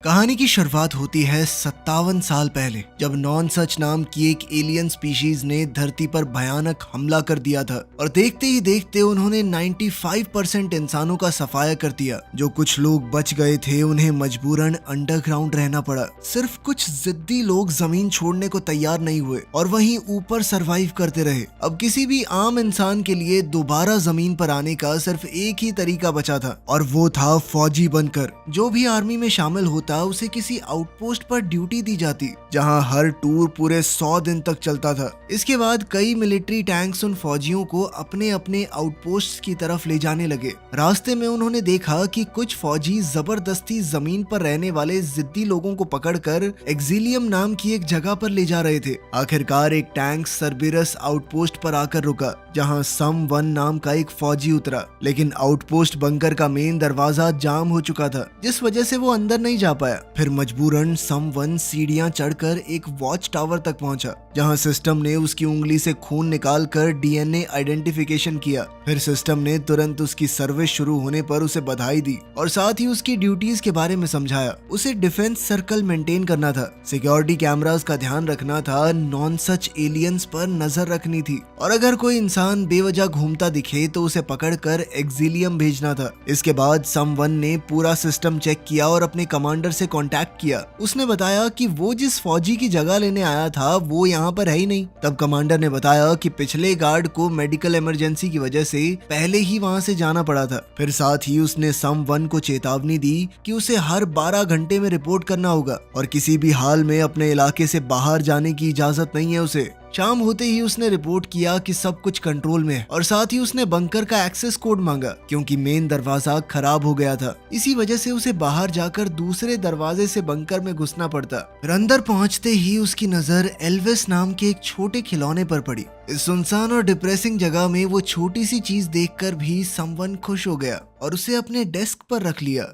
कहानी की शुरुआत होती है 57 साल पहले, जब नॉन सच नाम की एक एलियन स्पीशीज ने धरती पर भयानक हमला कर दिया था और देखते ही देखते उन्होंने 95% इंसानों का सफाया कर दिया। जो कुछ लोग बच गए थे उन्हें मजबूरन अंडरग्राउंड रहना पड़ा। सिर्फ कुछ जिद्दी लोग जमीन छोड़ने को तैयार नहीं हुए और वहीं ऊपर सरवाइव करते रहे। अब किसी भी आम इंसान के लिए दोबारा जमीन पर आने का सिर्फ एक ही तरीका बचा था और वो था फौजी बनकर। जो भी आर्मी में शामिल होता उसे किसी आउटपोस्ट पर ड्यूटी दी जाती, जहां हर टूर पूरे 100 दिन तक चलता था। इसके बाद कई मिलिट्री टैंक्स उन फौजियों को अपने अपने आउटपोस्ट की तरफ ले जाने लगे। रास्ते में उन्होंने देखा कि कुछ फौजी जबरदस्ती जमीन पर रहने वाले जिद्दी लोगों को पकड़कर एक्सिलियम नाम की एक जगह पर ले जा रहे थे। आखिरकार एक टैंक सर्बिरस आउटपोस्ट पर आकर रुका, जहां सम वन नाम का एक फौजी उतरा, लेकिन आउटपोस्ट बंकर का मेन दरवाजा जाम हो चुका था, जिस वजह से वो अंदर नहीं जा पाया। फिर मजबूरन सम वन सीढ़ियां चढ़कर एक वॉच टावर तक पहुंचा, जहां सिस्टम ने उसकी उंगली से खून निकालकर डीएनए आइडेंटिफिकेशन किया। फिर सिस्टम ने तुरंत उसकी सर्विस शुरू होने पर उसे बधाई दी और साथ ही उसकी ड्यूटीज के बारे में समझाया। उसे डिफेंस सर्कल मेंटेन करना था, सिक्योरिटी कैमरास का ध्यान रखना था, नॉन सच एलियंस पर नजर रखनी थी और अगर कोई इंसान बेवजह घूमता दिखे तो उसे पकड़कर एक्सिलियम भेजना था। इसके बाद सम वन ने पूरा सिस्टम चेक किया और अपने कमांडर से कांटेक्ट किया। उसने बताया कि वो जिस फौजी की जगह लेने आया था वो यहाँ पर है ही नहीं। तब कमांडर ने बताया कि पिछले गार्ड को मेडिकल इमरजेंसी की वजह से पहले ही वहाँ से जाना पड़ा था। फिर साथ ही उसने सम वन को चेतावनी दी कि उसे हर 12 घंटे में रिपोर्ट करना होगा और किसी भी हाल में अपने इलाके से बाहर जाने की इजाजत नहीं है उसे। शाम होते ही उसने रिपोर्ट किया कि सब कुछ कंट्रोल में है और साथ ही उसने बंकर का एक्सेस कोड मांगा, क्योंकि मेन दरवाजा खराब हो गया था। इसी वजह से उसे बाहर जाकर दूसरे दरवाजे से बंकर में घुसना पड़ता। फिर अंदर पहुंचते ही उसकी नजर एल्विस नाम के एक छोटे खिलौने पर पड़ी। इस सुनसान और डिप्रेसिंग जगह में वो छोटी सी चीज देखकर भी समवन खुश हो गया और उसे अपने डेस्क पर रख लिया।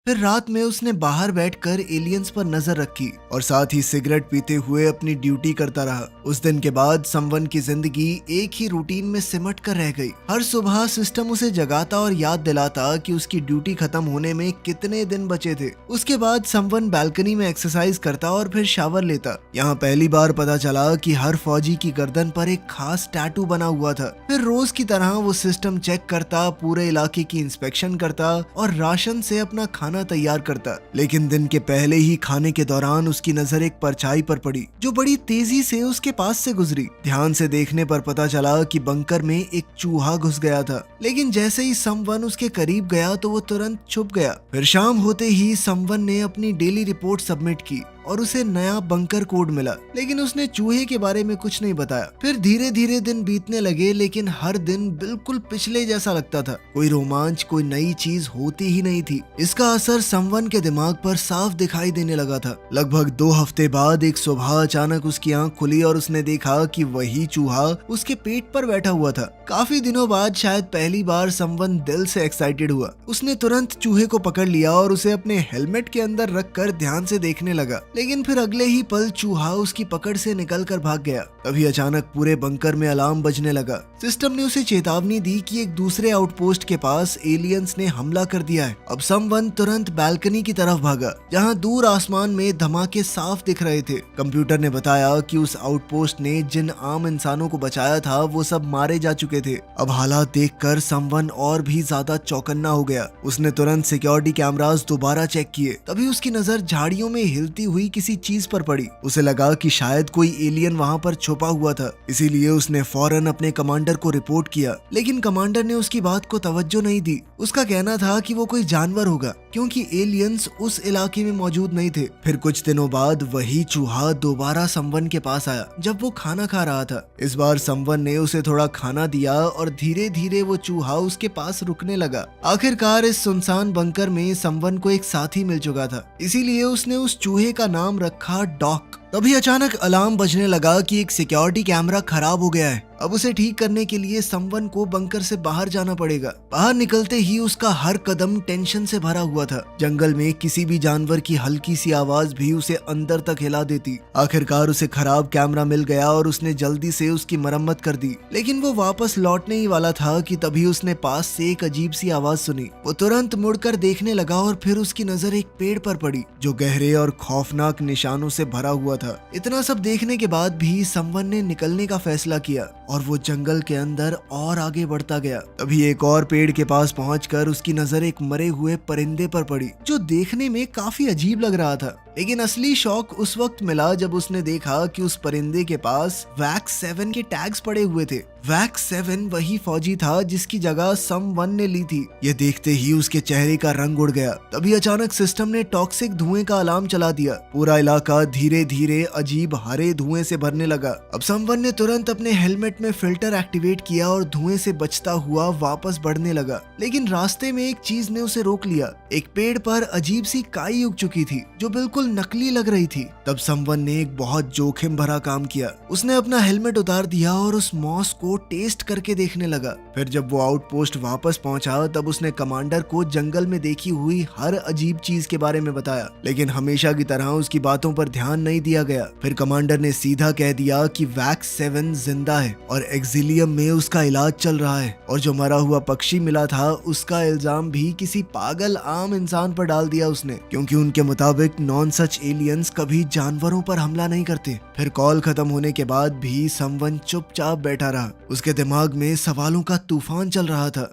फिर रात में उसने बाहर बैठकर एलियंस पर नजर रखी और साथ ही सिगरेट पीते हुए अपनी ड्यूटी करता रहा। उस दिन के बाद समवन की जिंदगी एक ही रूटीन में सिमट कर रह गई। हर सुबह सिस्टम उसे जगाता और याद दिलाता कि उसकी ड्यूटी खत्म होने में कितने दिन बचे थे। उसके बाद समवन बालकनी में एक्सरसाइज करता और फिर शावर लेता। यहाँ पहली बार पता चला कि हर फौजी की गर्दन पर एक खास टैटू बना हुआ था। फिर रोज की तरह वो सिस्टम चेक करता, पूरे इलाके की इंस्पेक्शन करता और राशन से अपना खाना तैयार करता। लेकिन दिन के पहले ही खाने के दौरान उसकी नजर एक परछाई पर पड़ी, जो बड़ी तेजी से उसके पास से गुजरी। ध्यान से देखने पर पता चला कि बंकर में एक चूहा घुस गया था, लेकिन जैसे ही समवन उसके करीब गया तो वो तुरंत छुप गया। फिर शाम होते ही समवन ने अपनी डेली रिपोर्ट सबमिट की और उसे नया बंकर कोड मिला, लेकिन उसने चूहे के बारे में कुछ नहीं बताया। फिर धीरे धीरे दिन बीतने लगे, लेकिन हर दिन बिल्कुल पिछले जैसा लगता था। कोई रोमांच, कोई नई चीज होती ही नहीं थी। इसका असर समवन के दिमाग पर साफ दिखाई देने लगा था। लगभग 2 हफ्ते बाद एक सुबह अचानक उसकी आंख खुली और उसने देखा कि वही चूहा उसके पेट पर बैठा हुआ था। काफी दिनों बाद शायद पहली बार समवन दिल से एक्साइटेड हुआ। उसने तुरंत चूहे को पकड़ लिया और उसे अपने हेलमेट के अंदर रखकर ध्यान से देखने लगा, लेकिन फिर अगले ही पल चूहा उसकी पकड़ से निकलकर भाग गया। तभी अचानक पूरे बंकर में अलार्म बजने लगा। सिस्टम ने उसे चेतावनी दी कि एक दूसरे आउटपोस्ट के पास एलियंस ने हमला कर दिया है। अब समवन तुरंत बालकनी की तरफ भागा, जहां दूर आसमान में धमाके साफ दिख रहे थे। कंप्यूटर ने बताया कि उस आउटपोस्ट ने जिन आम इंसानों को बचाया था वो सब मारे जा चुके थे। अब हालात देखकर समवन और भी ज्यादा चौकन्ना हो गया। उसने तुरंत सिक्योरिटी कैमरास दोबारा चेक किए। तभी उसकी नजर झाड़ियों में हिलती हुई किसी चीज पर पड़ी। उसे लगा कि शायद कोई एलियन वहां पर छुपा हुआ था, इसीलिए उसने फौरन अपने कमांडर को रिपोर्ट किया। लेकिन कमांडर ने उसकी बात को तवज्जो नहीं दी। उसका कहना था कि वो कोई जानवर होगा, क्योंकि एलियंस उस इलाके में मौजूद नहीं थे। फिर कुछ दिनों बाद वही चूहा दोबारा समवन के पास आया, जब वो खाना खा रहा था। इस बार समवन ने उसे थोड़ा खाना दिया और धीरे धीरे वो चूहा उसके पास रुकने लगा। आखिरकार इस सुनसान बंकर में समवन को एक साथी मिल चुका था, इसीलिए उसने उस चूहे का नाम रखा डॉक। तभी अचानक अलार्म बजने लगा कि एक सिक्योरिटी कैमरा खराब हो गया है। अब उसे ठीक करने के लिए समवन को बंकर से बाहर जाना पड़ेगा। बाहर निकलते ही उसका हर कदम टेंशन से भरा हुआ था। जंगल में किसी भी जानवर की हल्की सी आवाज भी उसे अंदर तक हिला देती। आखिरकार उसे खराब कैमरा मिल गया और उसने जल्दी से उसकी मरम्मत कर दी। लेकिन वो वापस लौटने ही वाला था कि तभी उसने पास से एक अजीब सी आवाज सुनी। वो तुरंत मुड़कर देखने लगा और फिर उसकी नजर एक पेड़ पर पड़ी जो गहरे और खौफनाक निशानों से भरा हुआ था। इतना सब देखने के बाद भी समवन ने निकलने का फैसला किया और वो जंगल के अंदर और आगे बढ़ता गया। तभी एक और पेड़ के पास पहुंचकर उसकी नजर एक मरे हुए परिंदे पर पड़ी जो देखने में काफी अजीब लग रहा था। लेकिन असली शौक उस वक्त मिला जब उसने देखा कि उस परिंदे के पास वैक्स 7 के टैग्स पड़े हुए थे। वैक्स 7 वही फौजी था जिसकी जगह समवन ने ली थी। ये देखते ही उसके चेहरे का रंग उड़ गया। तभी अचानक सिस्टम ने टॉक्सिक धुएं का अलार्म चला दिया। पूरा इलाका धीरे धीरे अजीब हरे धुएं से भरने लगा। अब समवन ने तुरंत अपने हेलमेट में फिल्टर एक्टिवेट किया और धुएं से बचता हुआ वापस बढ़ने लगा। लेकिन रास्ते में एक चीज ने उसे रोक लिया। एक पेड़ पर अजीब सी काई उग चुकी थी जो बिल्कुल नकली लग रही थी। तब समवन ने एक बहुत जोखिम भरा काम किया। उसने अपना हेलमेट उतार दिया और उस मॉस को टेस्ट करके देखने लगा। फिर जब वो आउटपोस्ट वापस पहुंचा तब उसने कमांडर को जंगल में देखी हुई हर अजीब चीज के बारे में बताया। लेकिन हमेशा की तरह उसकी बातों पर ध्यान नहीं दिया गया। फिर कमांडर ने सीधा कह दिया कि वैक्स 7 जिंदा है और एक्सिलियम में उसका इलाज चल रहा है और जो मरा हुआ पक्षी मिला था उसका इल्जाम भी किसी पागल आम इंसान पर डाल दिया उसने, क्योंकि उनके मुताबिक नॉन सच एलियंस कभी जानवरों पर हमला नहीं करते। फिर कॉल खत्म होने के बाद भी समवन चुपचाप बैठा रहा। उसके दिमाग में सवालों का तूफान चल रहा था।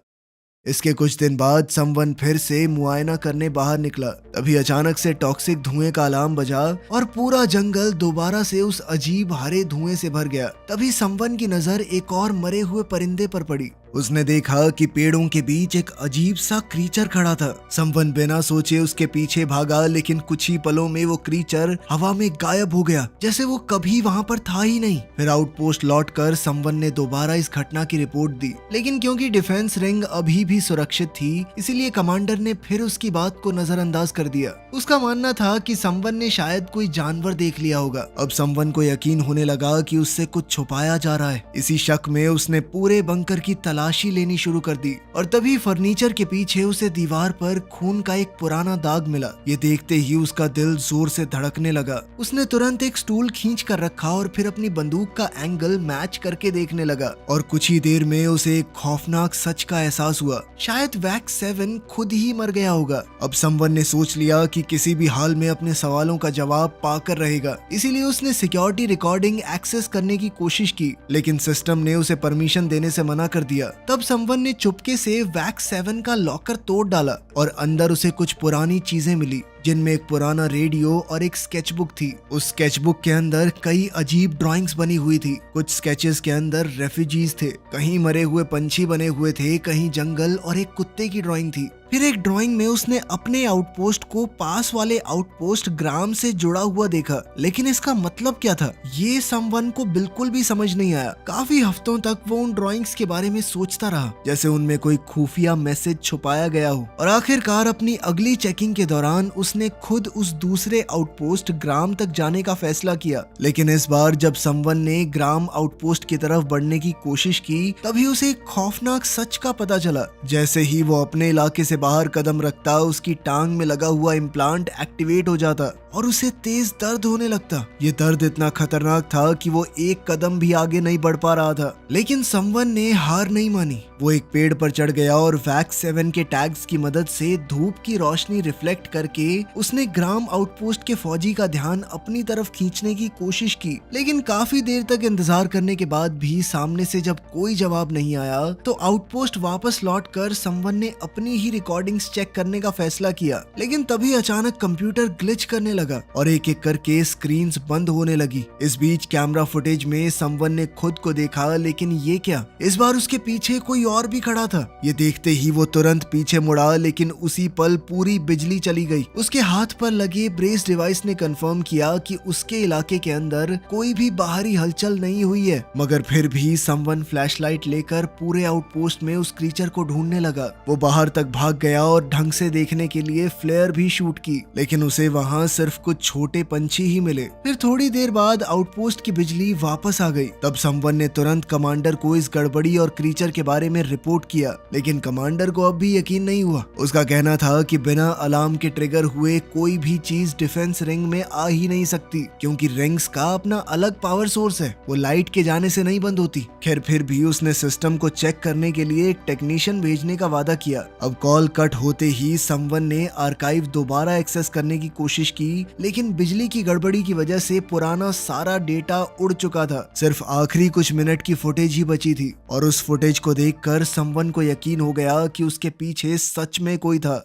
इसके कुछ दिन बाद समवन फिर से मुआयना करने बाहर निकला। तभी अचानक से टॉक्सिक धुएं का अलार्म बजा और पूरा जंगल दोबारा से उस अजीब हरे धुएं से भर गया। तभी समवन की नजर एक और मरे हुए परिंदे पर पड़ी। उसने देखा कि पेड़ों के बीच एक अजीब सा क्रीचर खड़ा था। समवन बिना सोचे उसके पीछे भागा, लेकिन कुछ ही पलों में वो क्रीचर हवा में गायब हो गया, जैसे वो कभी वहां पर था ही नहीं। फिर आउटपोस्ट लौटकर समवन ने दोबारा इस घटना की रिपोर्ट दी, लेकिन क्योंकि डिफेंस रिंग अभी भी सुरक्षित थी, इसीलिए कमांडर ने फिर उसकी बात को नजरअंदाज कर दिया। उसका मानना था कि समवन ने शायद कोई जानवर देख लिया होगा। अब समवन को यकीन होने लगा कि उससे कुछ छुपाया जा रहा है। इसी शक में उसने पूरे बंकर की तलाशी लेनी शुरू कर दी और तभी फर्नीचर के पीछे उसे दीवार पर खून का एक पुराना दाग मिला। ये देखते ही उसका दिल जोर से धड़कने लगा। उसने तुरंत एक स्टूल खींच कर रखा और फिर अपनी बंदूक का एंगल मैच करके देखने लगा और कुछ ही देर में उसे एक खौफनाक सच का एहसास हुआ। शायद वैक्स 7 खुद ही मर गया होगा। अब समवन ने सोच लिया कि किसी भी हाल में अपने सवालों का जवाब पाकर रहेगा, इसीलिए उसने सिक्योरिटी रिकॉर्डिंग एक्सेस करने की कोशिश की, लेकिन सिस्टम ने उसे परमिशन देने से मना कर दिया। तब समवन ने चुपके से वैक्स 7 का लॉकर तोड़ डाला और अंदर उसे कुछ पुरानी चीजें मिली, जिनमें एक पुराना रेडियो और एक स्केचबुक थी। उस स्केचबुक के अंदर कई अजीब ड्राइंग्स बनी हुई थी। कुछ स्केचेस के अंदर रेफ्यूजीज थे, कहीं मरे हुए पंछी बने हुए थे, कहीं जंगल और एक कुत्ते की ड्राइंग थी। फिर एक ड्राइंग में उसने अपने आउटपोस्ट को पास वाले आउटपोस्ट ग्राम से जुड़ा हुआ देखा, लेकिन इसका मतलब क्या था ये समवन को बिल्कुल भी समझ नहीं आया। काफी हफ्तों तक वो उन ड्राइंग्स के बारे में सोचता रहा, जैसे उनमें कोई खुफिया मैसेज छुपाया गया हो। और आखिरकार अपनी अगली चेकिंग के दौरान उसने खुद उस दूसरे आउटपोस्ट ग्राम तक जाने का फैसला किया। लेकिन इस बार जब समवन ने ग्राम आउटपोस्ट की तरफ बढ़ने की कोशिश की, तभी उसे एक खौफनाक सच का पता चला। जैसे ही वो अपने इलाके से बाहर कदम रखता, उसकी टांग में लगा हुआ इम्प्लांट एक्टिवेट हो जाता और उसे तेज दर्द होने लगता। ये दर्द इतना खतरनाक था कि वो एक कदम भी आगे नहीं बढ़ पा रहा था। लेकिन समवन ने हार नहीं मानी। वो एक पेड़ पर चढ़ गया और वैक्स 7 के टैग्स की मदद से धूप की रोशनी रिफ्लेक्ट करके उसने ग्राम आउटपोस्ट के फौजी का ध्यान अपनी तरफ खींचने की कोशिश की। लेकिन काफी देर तक इंतजार करने के बाद भी सामने से जब कोई जवाब नहीं आया, तो आउटपोस्ट वापस लौटकर समवन ने अपनी ही रिकॉर्डिंग्स चेक करने का फैसला किया। लेकिन तभी अचानक कंप्यूटर ग्लिच करने लगा और एक एक करके स्क्रीन्स बंद होने लगी। इस बीच कैमरा फुटेज में समवन ने खुद को देखा, लेकिन ये क्या, इस बार उसके पीछे कोई और भी खड़ा था। ये देखते ही वो तुरंत पीछे मुड़ा, लेकिन उसी पल पूरी बिजली चली गई। उस उसके हाथ पर लगे ब्रेस डिवाइस ने कंफर्म किया कि उसके इलाके के अंदर कोई भी बाहरी हलचल नहीं हुई है। मगर फिर भी समवन फ्लैशलाइट लेकर पूरे आउटपोस्ट में उस क्रीचर को ढूंढने लगा। वो बाहर तक भाग गया और ढंग से देखने के लिए फ्लेयर भी शूट की, लेकिन उसे वहाँ सिर्फ कुछ छोटे पंछी ही मिले। फिर थोड़ी देर बाद आउटपोस्ट की बिजली वापस आ गई। तब समवन ने तुरंत कमांडर को इस गड़बड़ी और क्रीचर के बारे में रिपोर्ट किया, लेकिन कमांडर को अब भी यकीन नहीं हुआ। उसका कहना था कि बिना अलार्म के ट्रिगर हुए कोई भी चीज डिफेंस रिंग में आ ही नहीं सकती, क्योंकि रिंग्स का अपना अलग पावर सोर्स है, वो लाइट के जाने से नहीं बंद होती। खैर फिर भी उसने सिस्टम को चेक करने के लिए एक टेक्नीशियन भेजने का वादा किया। अब कॉल कट होते ही समवन ने आर्काइव दोबारा एक्सेस करने की कोशिश की, लेकिन बिजली की गड़बड़ी की वजह से पुराना सारा डेटा उड़ चुका था। सिर्फ आखिरी कुछ मिनट की फुटेज ही बची थी, और उस फुटेज को देखकर समवन को यकीन हो गया कि उसके पीछे सच में कोई था।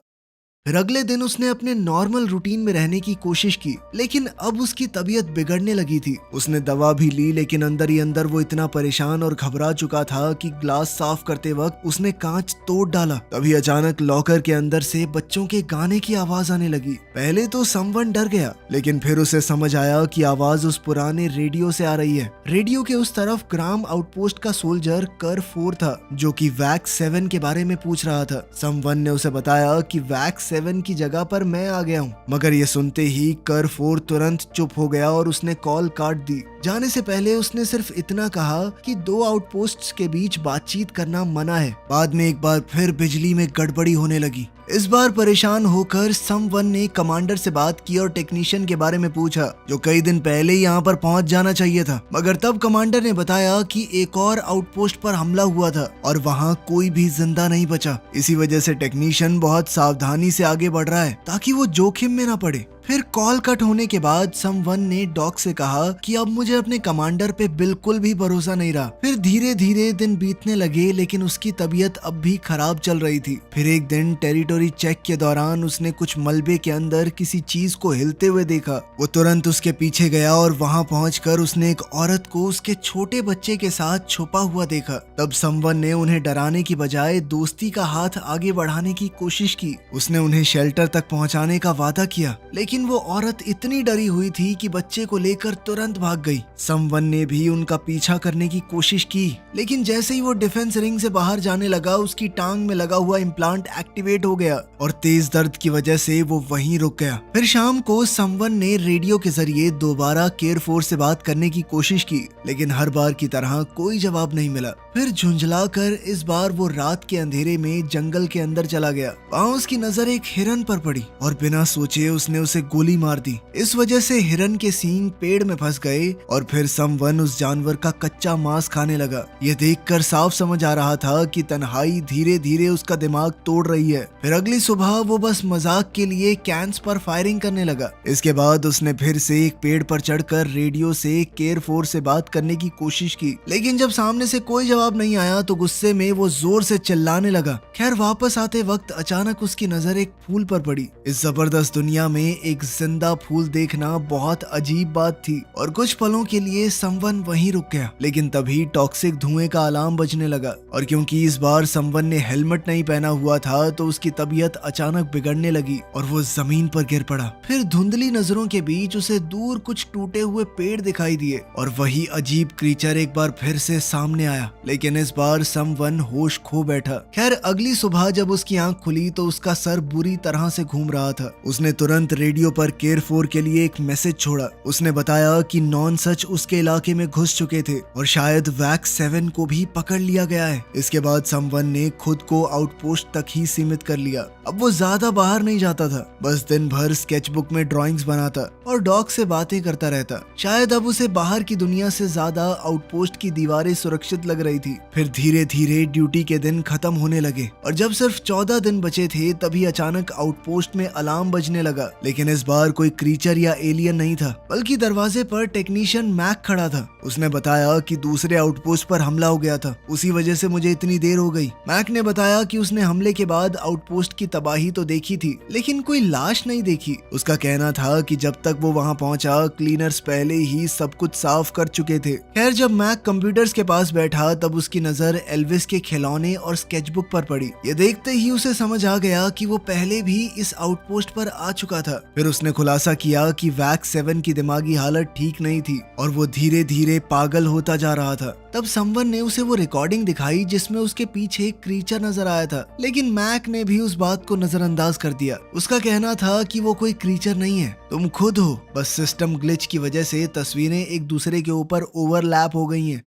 फिर अगले दिन उसने अपने नॉर्मल रूटीन में रहने की कोशिश की, लेकिन अब उसकी तबीयत बिगड़ने लगी थी। उसने दवा भी ली, लेकिन अंदर ही अंदर वो इतना परेशान और घबरा चुका था कि ग्लास साफ करते वक्त उसने कांच तोड़ डाला। तभी अचानक लॉकर के अंदर से बच्चों के गाने की आवाज आने लगी। पहले तो समवन डर गया, लेकिन फिर उसे समझ आया कि आवाज उस पुराने रेडियो से आ रही है। रेडियो के उस तरफ ग्राम आउटपोस्ट का सोल्जर कर 4 था, जो कि वैक्स 7 के बारे में पूछ रहा था। समवन ने उसे बताया कि वैक्स 7 की जगह पर मैं आ गया हूँ। मगर ये सुनते ही कर 4 तुरंत चुप हो गया और उसने कॉल काट दी। जाने से पहले उसने सिर्फ इतना कहा कि 2 आउटपोस्ट्स के बीच बातचीत करना मना है। बाद में एक बार फिर बिजली में गड़बड़ी होने लगी। इस बार परेशान होकर समवन ने कमांडर से बात की और टेक्नीशियन के बारे में पूछा, जो कई दिन पहले ही यहाँ पर पहुंच जाना चाहिए था। मगर तब कमांडर ने बताया कि एक और आउटपोस्ट पर हमला हुआ था और वहाँ कोई भी जिंदा नहीं बचा। इसी वजह से टेक्नीशियन बहुत सावधानी से आगे बढ़ रहा है ताकि वो जोखिम में ना पड़े। फिर कॉल कट होने के बाद समवन ने डॉक से कहा कि अब मुझे अपने कमांडर पे बिल्कुल भी भरोसा नहीं रहा। फिर धीरे धीरे दिन बीतने लगे, लेकिन उसकी तबीयत अब भी खराब चल रही थी। फिर एक दिन टेरिटोरी चेक के दौरान उसने कुछ मलबे के अंदर किसी चीज को हिलते हुए देखा। वो तुरंत उसके पीछे गया और वहाँ पहुंचकर उसने एक औरत को उसके छोटे बच्चे के साथ छुपा हुआ देखा। तब समवन ने उन्हें डराने की बजाय दोस्ती का हाथ आगे बढ़ाने की कोशिश की। उसने उन्हें शेल्टर तक पहुँचाने का वादा किया, लेकिन वो औरत इतनी डरी हुई थी कि बच्चे को लेकर तुरंत भाग गई। समवन ने भी उनका पीछा करने की कोशिश की, लेकिन जैसे ही वो डिफेंस रिंग से बाहर जाने लगा, उसकी टांग में लगा हुआ इम्प्लांट एक्टिवेट हो गया और तेज दर्द की वजह से वो वहीं रुक गया। फिर शाम को समवन ने रेडियो के जरिए दोबारा केयर 4 से बात करने की कोशिश की, लेकिन हर बार की तरह कोई जवाब नहीं मिला। फिर झुंझलाकर इस बार वो रात के अंधेरे में जंगल के अंदर चला गया। वहाँ उसकी नजर एक हिरन पर पड़ी और बिना सोचे उसने उसे गोली मार दी। इस वजह से हिरन के सींग पेड़ में फंस गए और फिर समवन उस जानवर का कच्चा मांस खाने लगा। ये देखकर साफ समझ आ रहा था कि तन्हाई धीरे धीरे उसका दिमाग तोड़ रही है। फिर अगली सुबह वो बस मजाक के लिए कैंस पर फायरिंग करने लगा। इसके बाद उसने फिर से एक पेड़ पर चढ़कर रेडियो से केयर 4 से बात करने की कोशिश की, लेकिन जब सामने से कोई जवाब नहीं आया तो गुस्से में वो जोर से चिल्लाने लगा। खैर वापस आते वक्त अचानक उसकी नजर एक फूल पर पड़ी। इस जबरदस्त दुनिया में एक जिंदा फूल देखना बहुत अजीब बात थी और कुछ पलों के लिए समवन वहीं रुक गया। लेकिन तभी टॉक्सिक धुएं का अलार्म बजने लगा और क्योंकि इस बार समवन ने हेलमेट नहीं पहना हुआ था तो उसकी तबीयत अचानक बिगड़ने लगी और वो जमीन पर गिर पड़ा। फिर धुंधली नजरों के बीच उसे दूर कुछ टूटे हुए पेड़ दिखाई दिए और वही अजीब क्रीचर एक बार फिर से सामने आया, लेकिन इस बार समवन होश खो बैठा। खैर अगली सुबह जब उसकी आंख खुली तो उसका सर बुरी तरह से घूम रहा था। उसने तुरंत रेडियो पर केयर 4 के लिए एक मैसेज छोड़ा। उसने बताया कि नॉन सच उसके इलाके में घुस चुके थे और शायद वैक्स 7 को भी पकड़ लिया गया है। इसके बाद समवन ने खुद को आउटपोस्ट तक ही सीमित कर लिया। अब वो ज्यादा बाहर नहीं जाता था, बस दिन भर स्केचबुक में ड्राइंग्स बनाता और डॉग से बातें करता रहता। शायद अब उसे बाहर की दुनिया से ज्यादा आउटपोस्ट की दीवारें सुरक्षित लग रही थी। फिर धीरे धीरे ड्यूटी के दिन खत्म होने लगे और जब सिर्फ 14 दिन बचे थे तभी अचानक आउटपोस्ट में अलार्म बजने लगा। लेकिन इस बार कोई क्रीचर या एलियन नहीं था, बल्कि दरवाजे पर टेक्नीशियन मैक खड़ा था। उसने बताया कि दूसरे आउटपोस्ट पर हमला हो गया था, उसी वजह से मुझे इतनी देर हो गई। मैक ने बताया कि उसने हमले के बाद आउटपोस्ट की तबाही तो देखी थी लेकिन कोई लाश नहीं देखी। उसका कहना था कि जब तक वो वहाँ पहुंचा क्लीनर्स पहले ही सब कुछ साफ कर चुके थे। खैर जब मैक कंप्यूटर्स के पास बैठा तब उसकी नजर एल्विस के खिलौने और स्केचबुक पर पड़ी। ये देखते ही उसे समझ आ गया कि वो पहले भी इस आउटपोस्ट पर आ चुका था। फिर उसने खुलासा किया कि वैक्स 7 की दिमागी हालत ठीक नहीं थी और वो धीरे धीरे पागल होता जा रहा था। तब समवन ने उसे वो रिकॉर्डिंग दिखाई जिसमें उसके पीछे एक क्रीचर नजर आया था, लेकिन मैक ने भी उस बात को नजरअंदाज कर दिया। उसका कहना था कि वो कोई क्रीचर नहीं है, तुम खुद हो, बस सिस्टम ग्लिच की वजह से तस्वीरें एक दूसरे के ऊपर ओवरलैप हो गई हैं।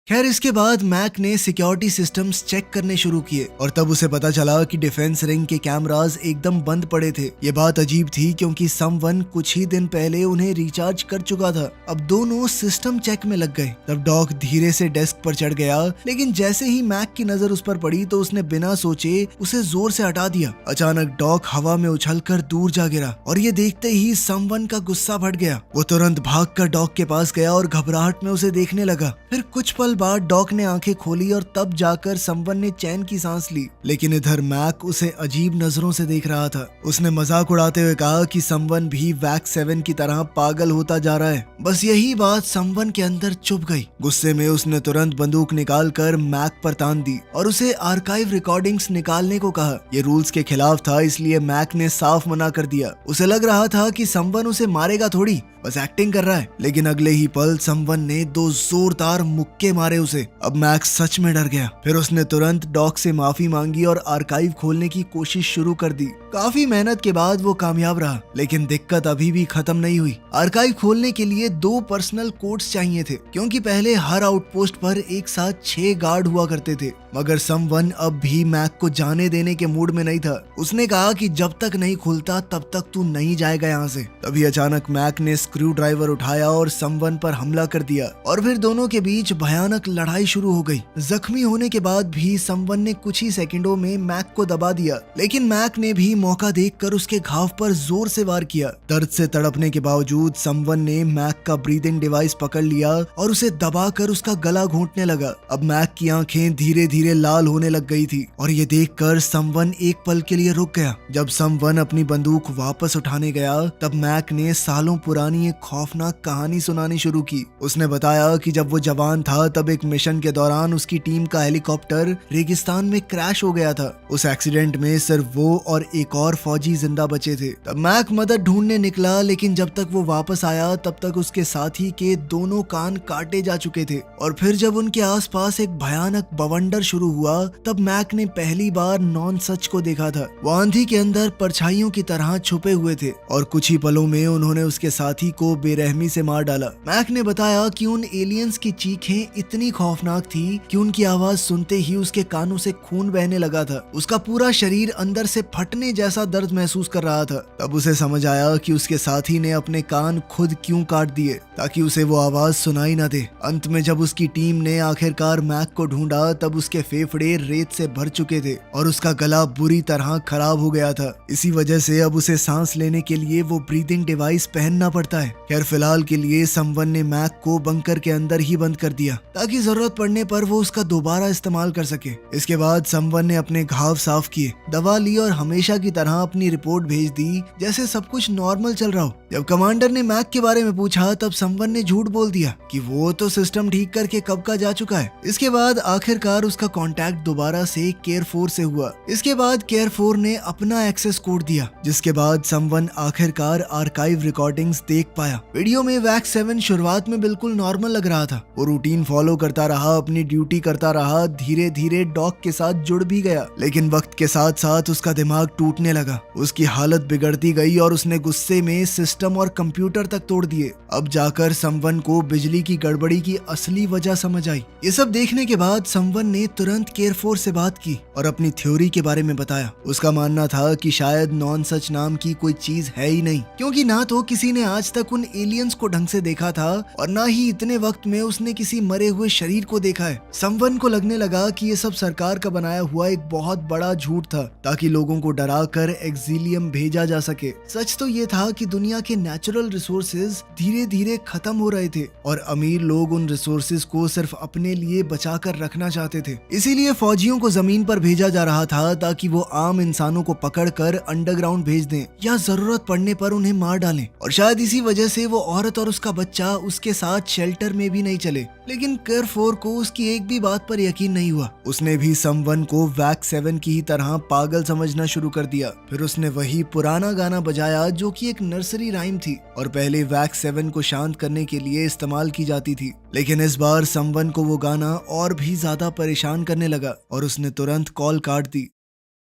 खैर इसके बाद मैक ने सिक्योरिटी सिस्टम्स चेक करने शुरू किए और तब उसे पता चला कि डिफेंस रिंग के कैमरास एकदम बंद पड़े थे। ये बात अजीब थी क्योंकि समवन कुछ ही दिन पहले उन्हें रिचार्ज कर चुका था। अब दोनों सिस्टम चेक में लग गए। तब डॉक धीरे से डेस्क पर चढ़ गया, लेकिन जैसे ही मैक की नजर उस पर पड़ी तो उसने बिना सोचे उसे जोर से हटा दिया। अचानक डॉक हवा में उछलकर दूर जा गिरा और ये देखते ही समवन का गुस्सा बढ़ गया। वो तुरंत भागकर डॉक के पास गया और घबराहट में उसे देखने लगा। फिर कुछ पल बाद डॉक ने आंखें खोली और तब जाकर समवन ने चैन की सांस ली, लेकिन इधर मैक उसे अजीब नजरों से देख रहा था। उसने मजाक उड़ाते हुए कहा कि समवन भी वैक्स 7 की तरह पागल होता जा रहा है। बस यही बात समवन के अंदर चुभ गई। गुस्से में उसने तुरंत बंदूक निकालकर मैक पर तान दी और उसे आर्काइव रिकॉर्डिंग्स निकालने को कहा। ये रूल्स के खिलाफ था, इसलिए मैक ने साफ मना कर दिया। उसे लग रहा था कि समवन उसे मारेगा थोड़ी, बस एक्टिंग कर रहा है। लेकिन अगले ही पल समवन ने 2 जोरदार मुक्के मारे उसे। अब मैक्स सच में डर गया। फिर उसने तुरंत डॉक से माफी मांगी और आर्काइव खोलने की कोशिश शुरू कर दी। काफी मेहनत के बाद वो कामयाब रहा, लेकिन दिक्कत अभी भी खत्म नहीं हुई। आर्काइव खोलने के लिए 2 पर्सनल कोड्स चाहिए थे, क्योंकि पहले हर आउटपोस्ट पर एक साथ 6 गार्ड हुआ करते थे। मगर समवन अब भी मैक को जाने देने के मूड में नहीं था। उसने कहा कि जब तक नहीं खुलता तब तक तू नहीं जाएगा यहाँ से। तभी अचानक मैक ने स्क्रू ड्राइवर उठाया और समवन पर हमला कर दिया और फिर दोनों के बीच भयानक लड़ाई शुरू हो गई। जख्मी होने के बाद भी समवन ने कुछ ही सेकंडों में मैक को दबा दिया, लेकिन मैक ने भी मौका देखकर उसके घाव पर जोर से वार किया। दर्द से तड़पने के बावजूद समवन ने मैक का ब्रीदिंग डिवाइस पकड़ लिया और उसे दबाकर उसका गला घोंटने लगा। अब मैक की आंखें धीरे धीरे लाल होने लग गई थी और ये देखकर समवन एक पल के लिए रुक गया। जब समवन अपनी बंदूक वापस उठाने गया तब मैक ने सालों पुरानी एक खौफनाक कहानी सुनानी शुरू की। उसने बताया कि जब वो जवान था तब एक मिशन के दौरान उसकी टीम का हेलीकॉप्टर रेगिस्तान में क्रैश हो गया था। उस एक्सीडेंट में सिर्फ वो और एक और फौजी जिंदा बचे थे। तब मैक मदद ढूंढने निकला, लेकिन जब तक वो वापस आया तब तक उसके साथी के दोनों कान काटे जा चुके थे। और फिर जब उनके आसपास एक भयानक बवंडर शुरू हुआ तब मैक ने पहली बार नॉन सच को देखा था। वो आंधी के अंदर परछाइयों की तरह छुपे हुए थे और कुछ ही पलों में उन्होंने उसके साथी को बेरहमी से मार डाला। मैक ने बताया कि उन एलियंस की चीखें इतनी खौफनाक थी कि उनकी आवाज सुनते ही उसके कानों से खून बहने लगा था। उसका पूरा शरीर अंदर से फटने जैसा दर्द महसूस कर रहा था। तब उसे समझ आया कि उसके साथी ने अपने कान खुद क्यों काट दिए ताकि उसे वो आवाज सुनाई न दे। अंत में जब उसकी टीम ने आखिरकार मैक को ढूंढा तब उसके फेफड़े रेत से भर चुके थे और उसका गला बुरी तरह खराब हो गया था। इसी वजह से अब उसे सांस लेने के लिए वो ब्रीदिंग डिवाइस पहनना पड़ता है। खैर फिलहाल के लिए समवन ने मैक को बंकर के अंदर ही बंद कर दिया ताकि जरूरत पड़ने पर वो उसका दोबारा इस्तेमाल कर सके। इसके बाद समवन ने अपने घाव साफ किए, दवा ली और हमेशा की तरह अपनी रिपोर्ट भेज दी जैसे सब कुछ नॉर्मल चल रहा हो। जब कमांडर ने मैक के बारे में पूछा तब समवन ने झूठ बोल दिया कि वो तो सिस्टम ठीक करके कब का जा चुका है। इसके बाद आखिरकार उसका कांटेक्ट दोबारा से केयर 4 से हुआ। इसके बाद केयर 4 ने अपना एक्सेस कोड दिया, जिसके बाद समवन आखिरकार आर्काइव रिकॉर्डिंग्स देख पाया। वीडियो में वैक्स 7 शुरुआत में बिल्कुल नॉर्मल लग रहा था। वो रूटीन फॉलो करता रहा, अपनी ड्यूटी करता रहा, धीरे धीरे डॉक के साथ जुड़ भी गया। लेकिन वक्त के साथ साथ उसका दिमाग टूटने लगा, उसकी हालत बिगड़ती गई और उसने गुस्से में सिस्टम और कंप्यूटर तक तोड़ दिए। अब जाकर समवन को बिजली की गड़बड़ी की असली वजह समझ आई। ये सब देखने के बाद समवन ने तुरंत केयर 4 से बात की और अपनी थ्योरी के बारे में बताया। उसका मानना था कि शायद नॉन सच नाम की कोई चीज है ही नहीं, क्योंकि ना तो किसी ने आज तक उन एलियंस को ढंग से देखा था और ना ही इतने वक्त में उसने किसी मरे हुए शरीर को देखा है। समवन को लगने लगा कि ये सब सरकार का बनाया हुआ एक बहुत बड़ा झूठ था ताकि लोगों को डरा कर एक्सिलियम भेजा जा सके। सच तो ये था कि दुनिया के नेचुरल रिसोर्सेज धीरे धीरे खत्म हो रहे थे और अमीर लोग उन रिसोर्सेज को सिर्फ अपने लिए बचा कर रखना चाहते थे। इसीलिए फौजियों को जमीन पर भेजा जा रहा था ताकि वो आम इंसानों को पकड़कर अंडरग्राउंड भेज दें या जरूरत पड़ने पर उन्हें मार डालें। और शायद इसी वजह से वो औरत और उसका बच्चा उसके साथ शेल्टर में भी नहीं चले। लेकिन केयर4 को उसकी एक भी बात पर यकीन नहीं हुआ। उसने भी समवन को वैक 7 की ही तरह पागल समझना शुरू कर दिया। फिर उसने वही पुराना गाना बजाया जो कि एक नर्सरी राइम थी और पहले वैक 7 को शांत करने के लिए इस्तेमाल की जाती थी। लेकिन इस बार समवन को वो गाना और भी ज्यादा परेशान करने लगा और उसने तुरंत कॉल काट दी।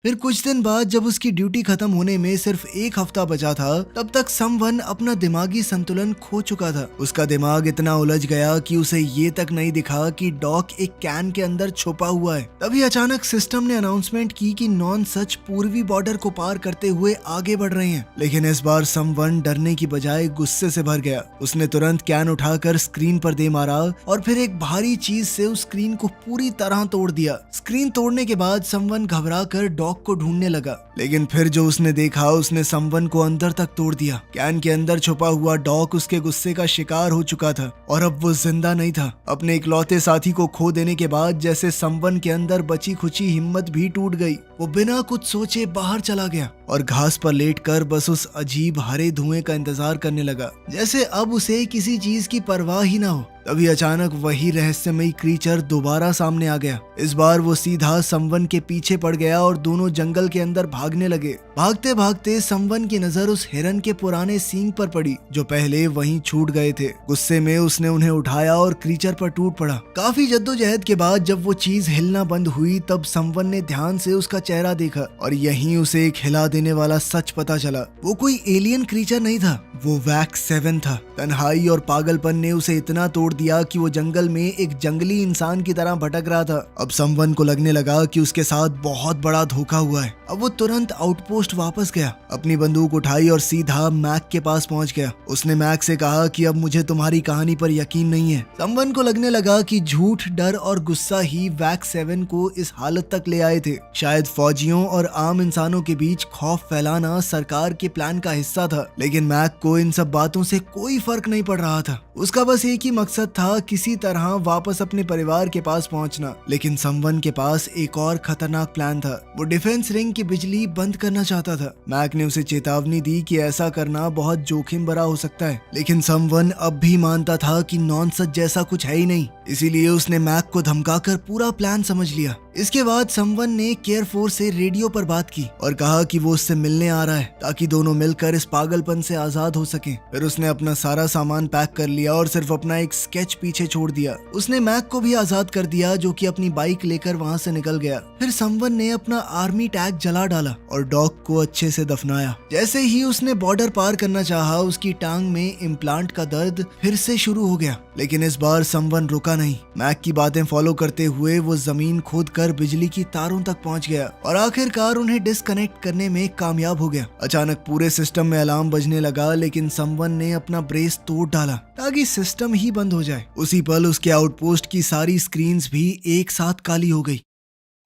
फिर कुछ दिन बाद जब उसकी ड्यूटी खत्म होने में सिर्फ एक हफ्ता बचा था, तब तक समवन अपना दिमागी संतुलन खो चुका था। उसका दिमाग इतना उलझ गया कि उसे ये तक नहीं दिखा कि डॉक एक कैन के अंदर छुपा हुआ है। तभी अचानक सिस्टम ने अनाउंसमेंट की कि नॉन सच पूर्वी बॉर्डर को पार करते हुए आगे बढ़ रहे हैं। लेकिन इस बार समवन डरने की बजाय गुस्से से भर गया। उसने तुरंत कैन उठाकर स्क्रीन पर दे मारा और फिर एक भारी चीज से उस स्क्रीन को पूरी तरह तोड़ दिया। स्क्रीन तोड़ने के बाद समवन घबरा कर डॉक को ढूंढने लगा, लेकिन फिर जो उसने देखा उसने समवन को अंदर तक तोड़ दिया। कैन के अंदर छुपा हुआ डॉक उसके गुस्से का शिकार हो चुका था और अब वो जिंदा नहीं था। अपने इकलौते साथी को खो देने के बाद जैसे समवन के अंदर बची खुची हिम्मत भी टूट गई। वो बिना कुछ सोचे बाहर चला गया और घास पर लेटकर बस उस अजीब हरे धुएं का इंतजार करने लगा, जैसे अब उसे किसी चीज की परवाह ही ना हो। तभी अचानक वही रहस्यमयी क्रीचर दोबारा सामने आ गया। इस बार वो सीधा समवन के पीछे पड़ गया और दोनों जंगल के अंदर भागने लगे। भागते भागते समवन की नजर उस हिरन के पुराने सींग पर पड़ी जो पहले वहीं छूट गए थे। गुस्से में उसने उन्हें उठाया और क्रीचर पर टूट पड़ा। काफी जद्दोजहद के बाद जब वो चीज हिलना बंद हुई तब समवन ने ध्यान से उसका चेहरा देखा और यहीं उसे एक हिला देने वाला सच पता चला। वो कोई एलियन क्रीचर नहीं था, वो वैक 7 था। तन्हाई और पागलपन ने उसे इतना तोड़ दिया कि वो जंगल में एक जंगली इंसान की तरह भटक रहा था। अब समवन को लगने लगा कि उसके साथ बहुत बड़ा धोखा हुआ है। अब वो तुरंत आउटपोस्ट वापस गया, अपनी बंदूक उठाई और सीधा मैक के पास पहुंच गया। उसने मैक से कहा कि अब मुझे तुम्हारी कहानी पर यकीन नहीं है। समवन को लगने लगा कि झूठ, डर और गुस्सा ही वैक 7 को इस हालत तक ले आए थे। शायद फौजियों और आम इंसानों के बीच खौफ फैलाना सरकार के प्लान का हिस्सा था, लेकिन मैक को इन सब बातों से कोई फर्क नहीं पड़ रहा था। उसका बस एक ही मकसद था, किसी तरह वापस अपने परिवार के पास पहुंचना। लेकिन समवन के पास एक और खतरनाक प्लान था। वो डिफेंस रिंग की बिजली बंद करना चाहता था। मैक ने उसे चेतावनी दी कि ऐसा करना बहुत जोखिम भरा हो सकता है, लेकिन समवन अब भी मानता था कि नॉनसेंस जैसा कुछ है ही नहीं। इसीलिए उसने मैक को धमकाकर पूरा प्लान समझ लिया। इसके बाद समवन ने केयर4 से रेडियो पर बात की और कहा कि वो उससे मिलने आ रहा है ताकि दोनों मिलकर इस पागलपन से आजाद हो सकें। फिर उसने अपना सारा सामान पैक कर लिया और सिर्फ अपना एक स्केच पीछे छोड़ दिया। उसने मैक को भी आजाद कर दिया जो कि अपनी बाइक लेकर वहां से निकल गया। फिर समवन ने अपना आर्मी टैग जला डाला और डॉग को अच्छे से दफनाया। जैसे ही उसने बॉर्डर पार करना चाहा, उसकी टांग में इम्प्लांट का दर्द फिर से शुरू हो गया। लेकिन इस बार समवन रुका नहीं। मैक की बातें फॉलो करते हुए वो जमीन खोदकर बिजली की तारों तक पहुंच गया और आखिरकार उन्हें डिस्कनेक्ट करने में कामयाब हो गया। अचानक पूरे सिस्टम में अलार्म बजने लगा, लेकिन समवन ने अपना ब्रेस तोड़ डाला ताकि सिस्टम ही बंद हो जाए। उसी पल उसके आउटपोस्ट की सारी स्क्रीन्स भी एक साथ काली हो गई।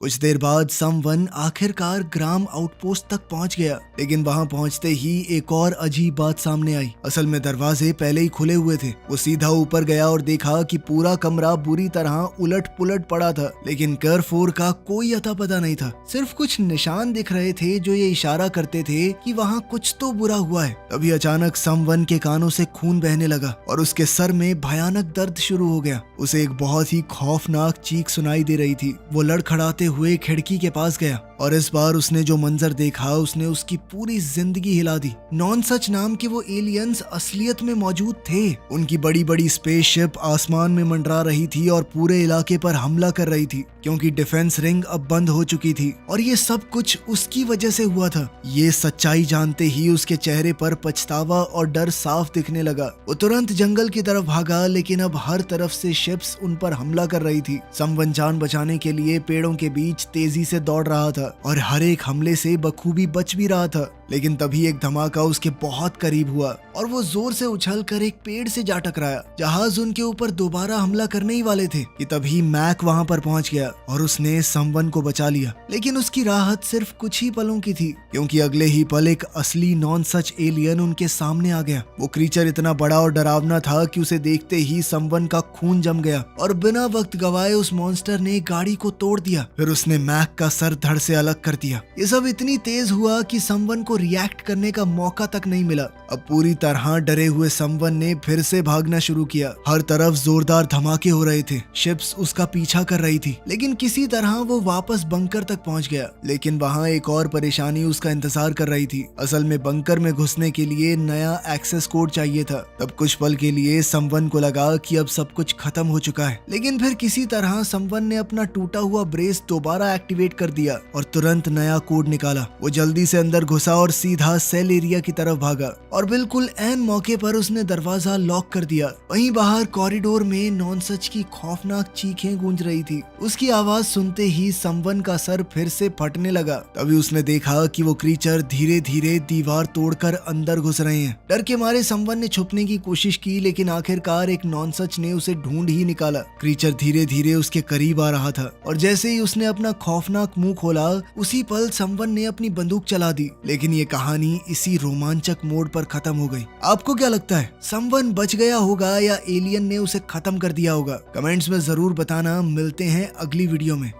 कुछ देर बाद समवन आखिरकार ग्राम आउटपोस्ट तक पहुंच गया, लेकिन वहां पहुंचते ही एक और अजीब बात सामने आई। असल में दरवाजे पहले ही खुले हुए थे। वो सीधा ऊपर गया और देखा कि पूरा कमरा बुरी तरह उलट पुलट पड़ा था, लेकिन केयर4 का कोई अता पता नहीं था। सिर्फ कुछ निशान दिख रहे थे जो ये इशारा करते थे कि वहां कुछ तो बुरा हुआ है। तभी अचानक समवन के कानों से खून बहने लगा और उसके सर में भयानक दर्द शुरू हो गया। उसे एक बहुत ही खौफनाक चीख सुनाई दे रही थी। वो लड़खड़ाते हुए खिड़की के पास गया और इस बार उसने जो मंजर देखा उसने उसकी पूरी जिंदगी हिला दी। नॉनसच नाम के वो एलियंस असलियत में मौजूद थे। उनकी बड़ी बड़ी स्पेसशिप आसमान में मंडरा रही थी और पूरे इलाके पर हमला कर रही थी, क्योंकि डिफेंस रिंग अब बंद हो चुकी थी और ये सब कुछ उसकी वजह से हुआ था। ये सच्चाई जानते ही उसके चेहरे पर पछतावा और डर साफ दिखने लगा। वो तुरंत जंगल की तरफ भागा, लेकिन अब हर तरफ से शिप्स उन पर हमला कर रही थी। समवन जान बचाने के लिए पेड़ों के बीच तेजी से दौड़ रहा था और हर एक हमले से बखूबी बच भी रहा था। लेकिन तभी एक धमाका उसके बहुत करीब हुआ और वो जोर से उछलकर एक पेड़ से जा टकराया। जहाज उनके ऊपर दोबारा हमला करने ही वाले थे कि तभी मैक वहां पर पहुंच गया और उसने समवन को बचा लिया। लेकिन उसकी राहत सिर्फ कुछ ही पलों की थी, क्योंकि अगले ही पल एक असली नॉन सच एलियन उनके सामने आ गया। वो क्रीचर इतना बड़ा और डरावना था कि उसे देखते ही समवन का खून जम गया और बिना वक्त गवाए उस मॉन्स्टर ने गाड़ी को तोड़ दिया। फिर उसने मैक का सर धड़ से अलग कर दिया। ये सब इतनी तेज हुआ कि समवन को रिएक्ट करने का मौका तक नहीं मिला। अब पूरी तरह डरे हुए समवन ने फिर से भागना शुरू किया। हर तरफ जोरदार धमाके हो रहे थे, शिप्स उसका पीछा कर रही थी, लेकिन किसी तरह वो वापस बंकर तक पहुंच गया। लेकिन वहां एक और परेशानी उसका इंतजार कर रही थी। असल में बंकर में घुसने के लिए नया एक्सेस कोड चाहिए था। तब कुछ पल के लिए समवन को लगा कि अब सब कुछ खत्म हो चुका है, लेकिन फिर किसी तरह समवन ने अपना टूटा हुआ ब्रेस दोबारा एक्टिवेट कर दिया और तुरंत नया कोड निकाला। वो जल्दी से अंदर घुसा और सीधा सेल एरिया की तरफ भागा और बिल्कुल ऐन मौके पर उसने दरवाजा लॉक कर दिया। वहीं बाहर कॉरिडोर में नॉनसच की खौफनाक चीखें गूंज रही थी। उसकी आवाज सुनते ही समवन का सर फिर से फटने लगा। तभी उसने देखा कि वो क्रीचर धीरे धीरे दीवार तोड़कर अंदर घुस रहे हैं। डर के मारे समवन ने छुपने की कोशिश की, लेकिन आखिरकार एक नॉनसच ने उसे ढूंढ ही निकाला। क्रीचर धीरे धीरे उसके करीब आ रहा था और जैसे ही उसने अपना खौफनाक मुंह खोला, उसी पल समवन ने अपनी बंदूक चला दी। लेकिन ये कहानी इसी रोमांचक मोड़ पर खत्म हो गई। आपको क्या लगता है, समवन बच गया होगा या एलियन ने उसे खत्म कर दिया होगा? कमेंट्स में जरूर बताना। मिलते हैं अगली वीडियो में।